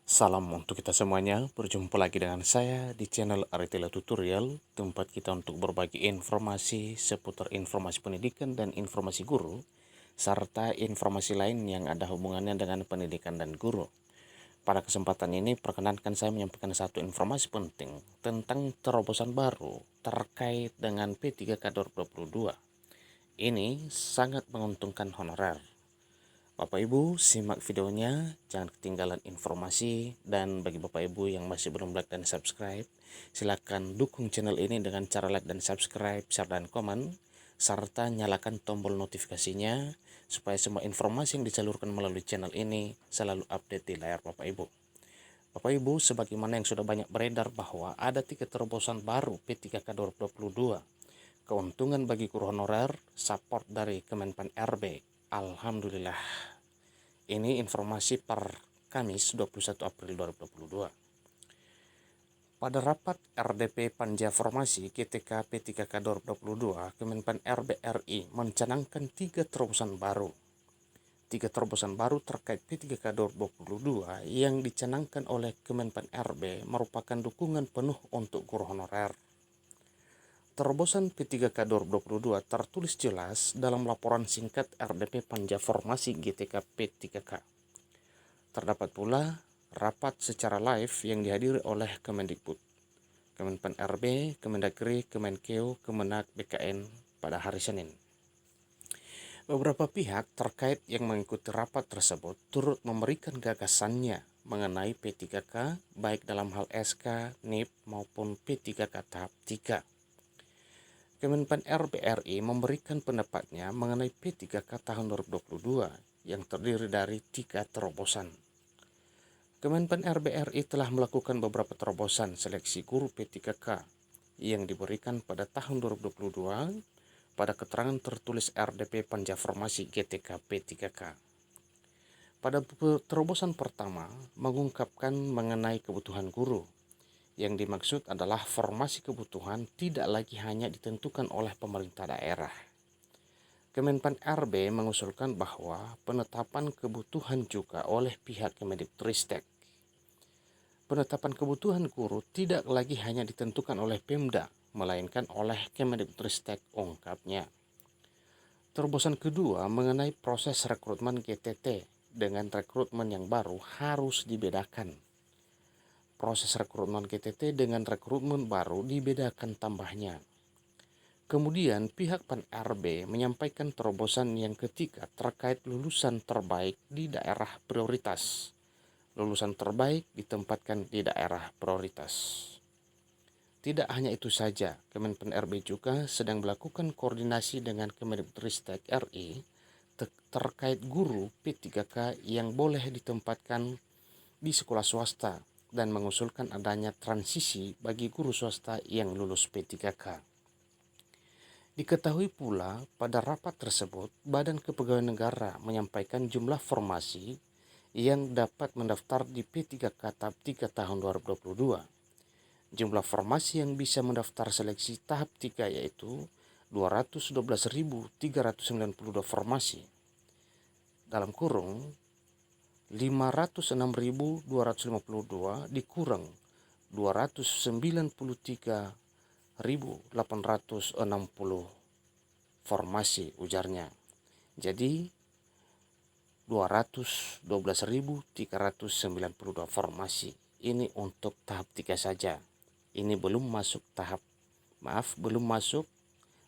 Salam untuk kita semuanya, berjumpa lagi dengan saya di channel Aritela Tutorial, tempat kita untuk berbagi informasi seputar informasi pendidikan dan informasi guru, serta informasi lain yang ada hubungannya dengan pendidikan dan guru. Pada kesempatan ini, perkenankan saya menyampaikan satu informasi penting tentang terobosan baru terkait dengan P3K 2022. Ini sangat menguntungkan honorer. Bapak Ibu, simak videonya, jangan ketinggalan informasi, dan bagi Bapak Ibu yang masih belum like dan subscribe, silakan dukung channel ini dengan cara like dan subscribe, share dan komen, serta nyalakan tombol notifikasinya, supaya semua informasi yang disalurkan melalui channel ini selalu update di layar Bapak Ibu. Bapak Ibu, sebagaimana yang sudah banyak beredar bahwa ada 3 terobosan baru P3K 2022, keuntungan bagi guru honorer, support dari Kemenpan RB. Alhamdulillah. Ini informasi per Kamis 21 April 2022. Pada rapat RDP Panja Formasi GTK P3K 2022, Kemenpan RB RI mencanangkan 3 terobosan baru. 3 terobosan baru terkait P3K 2022 yang dicanangkan oleh Kemenpan RB merupakan dukungan penuh untuk guru honorer. Terobosan P3K 2022 tertulis jelas dalam laporan singkat RDP Panja Formasi GTK P3K. Terdapat pula rapat secara live yang dihadiri oleh Kemendikbud, Kemenpan RB, Kemendagri, Kemenkeu, Kemenak, BKN pada hari Senin. Beberapa pihak terkait yang mengikuti rapat tersebut turut memberikan gagasannya mengenai P3K baik dalam hal SK, NIP maupun P3K tahap 3. Kemenpan RB RI memberikan pendapatnya mengenai P3K tahun 2022 yang terdiri dari 3 terobosan. Kemenpan RB RI telah melakukan beberapa terobosan seleksi guru P3K yang diberikan pada tahun 2022 pada keterangan tertulis RDP Panja Formasi GTK P3K. Pada terobosan pertama mengungkapkan mengenai kebutuhan guru. Yang dimaksud adalah formasi kebutuhan tidak lagi hanya ditentukan oleh pemerintah daerah. Kemenpan RB mengusulkan bahwa penetapan kebutuhan juga oleh pihak Kemendikbudristek. Penetapan kebutuhan guru tidak lagi hanya ditentukan oleh Pemda, melainkan oleh Kemendikbudristek, ungkapnya. Terobosan kedua mengenai proses rekrutmen GTT dengan rekrutmen yang baru harus dibedakan. Proses rekrutmen GTT dengan rekrutmen baru dibedakan tambahnya. Kemudian pihak Pan RB menyampaikan terobosan yang ketiga terkait lulusan terbaik di daerah prioritas. Lulusan terbaik ditempatkan di daerah prioritas. Tidak hanya itu saja, Kemenpan RB juga sedang melakukan koordinasi dengan Kemendikbudristek RI terkait guru P3K yang boleh ditempatkan di sekolah swasta dan mengusulkan adanya transisi bagi guru swasta yang lulus P3K. Diketahui pula pada rapat tersebut, Badan Kepegawaian Negara menyampaikan jumlah formasi yang dapat mendaftar di P3K tahap 3 tahun 2022. Jumlah formasi yang bisa mendaftar seleksi tahap 3 yaitu 212.392 formasi. Dalam kurung 506.252 dikurang 293.860 formasi, ujarnya. Jadi 212.392 formasi. Ini untuk tahap 3 saja. Ini belum masuk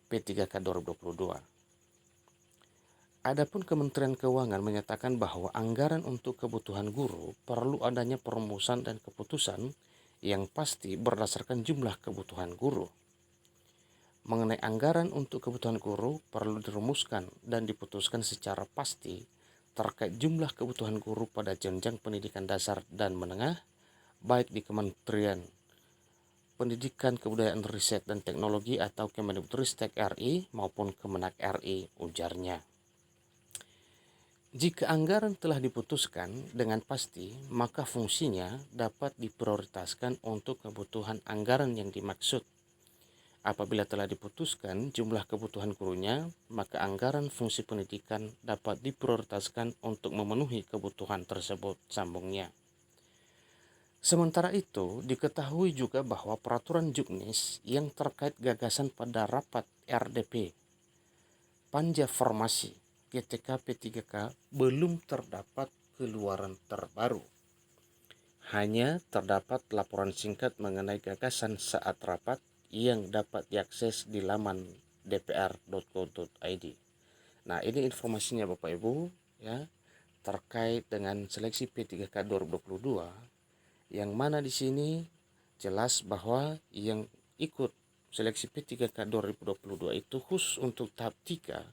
P3K 2022. Adapun Kementerian Keuangan menyatakan bahwa anggaran untuk kebutuhan guru perlu adanya perumusan dan keputusan yang pasti berdasarkan jumlah kebutuhan guru. Mengenai anggaran untuk kebutuhan guru perlu dirumuskan dan diputuskan secara pasti terkait jumlah kebutuhan guru pada jenjang pendidikan dasar dan menengah, baik di Kementerian Pendidikan, Kebudayaan, Riset, dan Teknologi atau Kemendikbudristek RI maupun Kemenak RI, ujarnya. Jika anggaran telah diputuskan dengan pasti, maka fungsinya dapat diprioritaskan untuk kebutuhan anggaran yang dimaksud. Apabila telah diputuskan jumlah kebutuhan gurunya, maka anggaran fungsi pendidikan dapat diprioritaskan untuk memenuhi kebutuhan tersebut, sambungnya. Sementara itu, diketahui juga bahwa peraturan Juknis yang terkait gagasan pada rapat RDP Panja Formasi GTK P3K belum terdapat keluaran terbaru. Hanya terdapat laporan singkat mengenai gagasan saat rapat yang dapat diakses di laman dpr.go.id. Nah, ini informasinya Bapak Ibu ya, terkait dengan seleksi P3K 2022, yang mana di sini jelas bahwa yang ikut seleksi P3K 2022 itu khusus untuk tahap 3,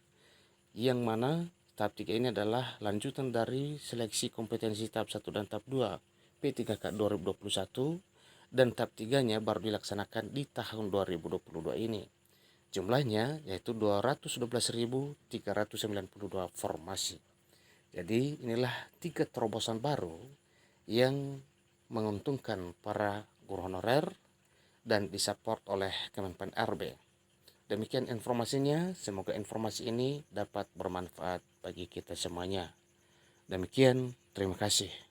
yang mana tahap 3 ini adalah lanjutan dari seleksi kompetensi tahap 1 dan tahap 2 P3K 2021, dan tahap 3-nya baru dilaksanakan di tahun 2022 ini. Jumlahnya yaitu 212.392 formasi. Jadi inilah 3 terobosan baru yang menguntungkan para guru honorer dan disupport oleh Kemenpan RB. Demikian informasinya, semoga informasi ini dapat bermanfaat bagi kita semuanya. Demikian, terima kasih.